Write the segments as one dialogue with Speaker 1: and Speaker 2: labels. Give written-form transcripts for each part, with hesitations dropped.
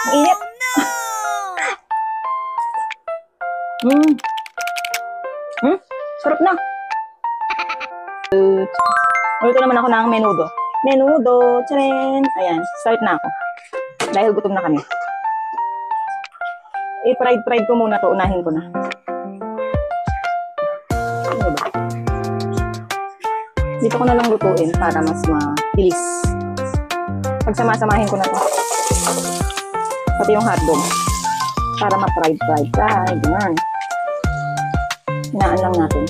Speaker 1: Init. Sarap na. Ulito naman ako ng menudo. Menudo. Tcharin. Ayan. Start na ako. Dahil gutom na kami. I-fried ko muna to. Unahin ko na. Ano ba? Dito ko na lang lutuin para mas mabilis. Pagsamasamahin ko na to. Pati yung hotdog. Para ma-fried. Ganyan. Hinaan lang natin.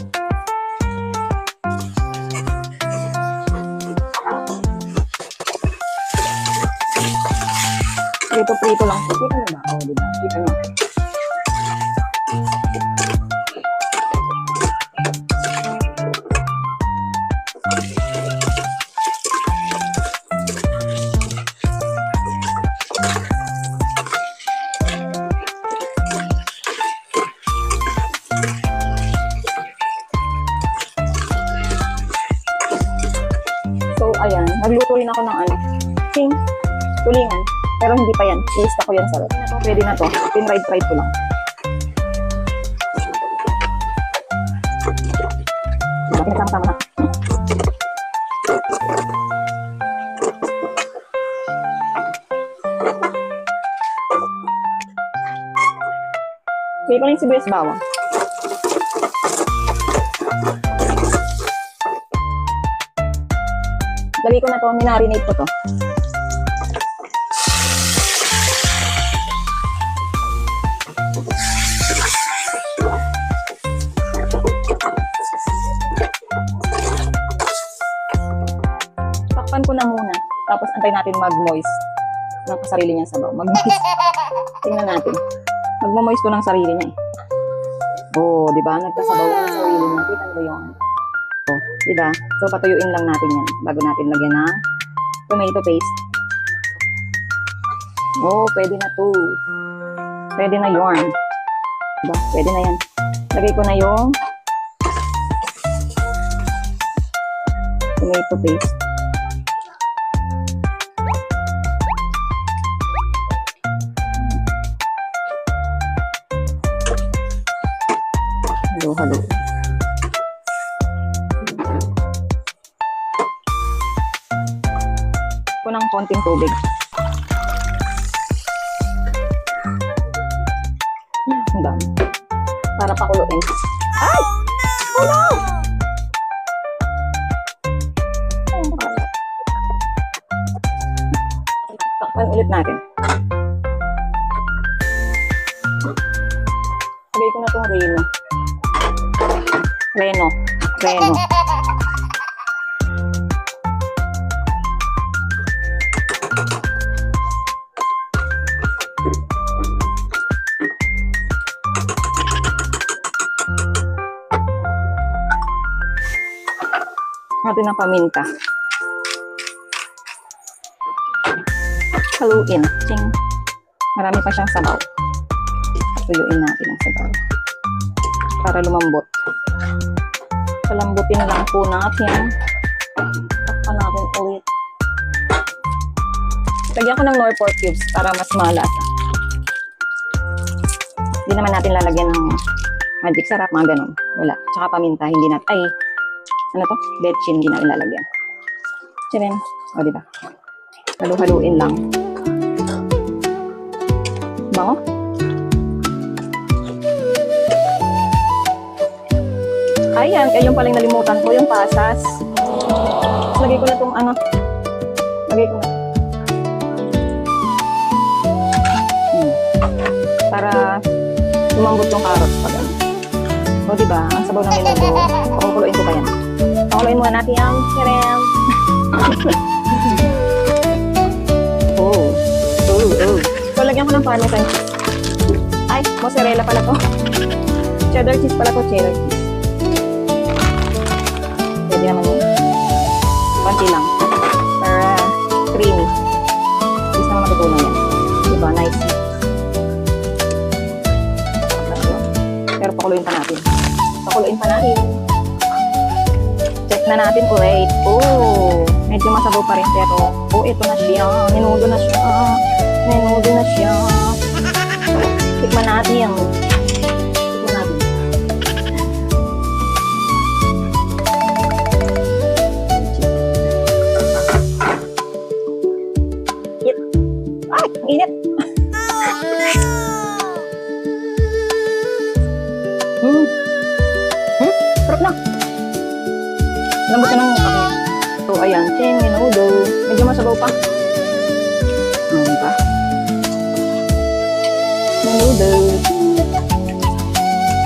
Speaker 1: Prito lang. Kita na ba? Oo, diba? Kita na. So, ayan. Nagluto rin ako ng tulingan. Pero hindi pa yan. Ilista ko yan sa rep. Pwede na to. Pin-fried ko lang. Pinasama-sama na. Pili ko lang yung sibuyas bawang. Dali ko na to. Minarinate ko to. Takpan ko na muna. Tapos antay natin mag-moist ng sarili niyang sabaw. Mag-moist. Tingnan natin. Mag-moist ko ng sarili niya eh. Oh, di ba? Nagkasabaw ng sarili niya. Kita nyo ba yun? Oh, di ba? So, patuyuin lang natin yan bago natin lagyan ng tomato paste. Oh, pwede na to. Pwede na yun. Diba? Pwede na yan. Lagay ko na yung tomato paste. Halo. Ko ng konting tubig. Ang dami. Para pakuluin. Ay! Oh no! Takpan ulit natin. Lagay ko na itong Reno. Natin ng paminta. Haluin. Ching. Marami pa siyang sabaw. Haluin natin ang sabaw. Para lumambot. Palambutin lang po natin. Takpan natin ulit. Lagyan ko ng nor pork cubes para mas malasa. Hindi naman natin lalagyan ng magic sarap, mga ganun. Wala. Tsaka paminta, hindi natin. Ay, ano to? Betchin, hindi natin lalagyan. Tcharin. O, diba? Halu-haluin lang. Bango? Ayan, yung palang nalimutan ko, yung pasas. Lagay ko na itong lagay ko na. Para lumambot yung carrots pag ano. O, diba? Ang sabaw ng menudo. Pakukuluin ko pa yan. Pakuluin muna natin ang kerem. Oh. So, lagyan ko ng parmesan cheese. Ay, mozzarella pala to. Cheddar cheese pala to, cheddar cheese. Pwede naman yun. Konti lang. Para creamy. Cheese naman matutunan yan. Diba? Nice. Pero pakuluin pa natin. Check na natin ulit. Oh, medyo masabaw pa rin pero ito na siya. Minudo na siya. Menudo na siya. Tikman natin. Tikman natin. Ay, ang init. Sarap na. Lambot na ng kami. So, ayan. Chin, menudo. Medyo masabaw pa. Ano pa? Menudo.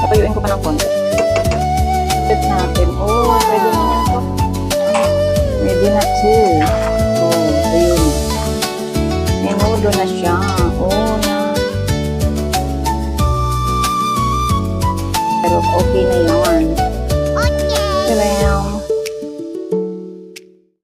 Speaker 1: Patuyuin ko pa ng konti. Set natin. Oh, pwede na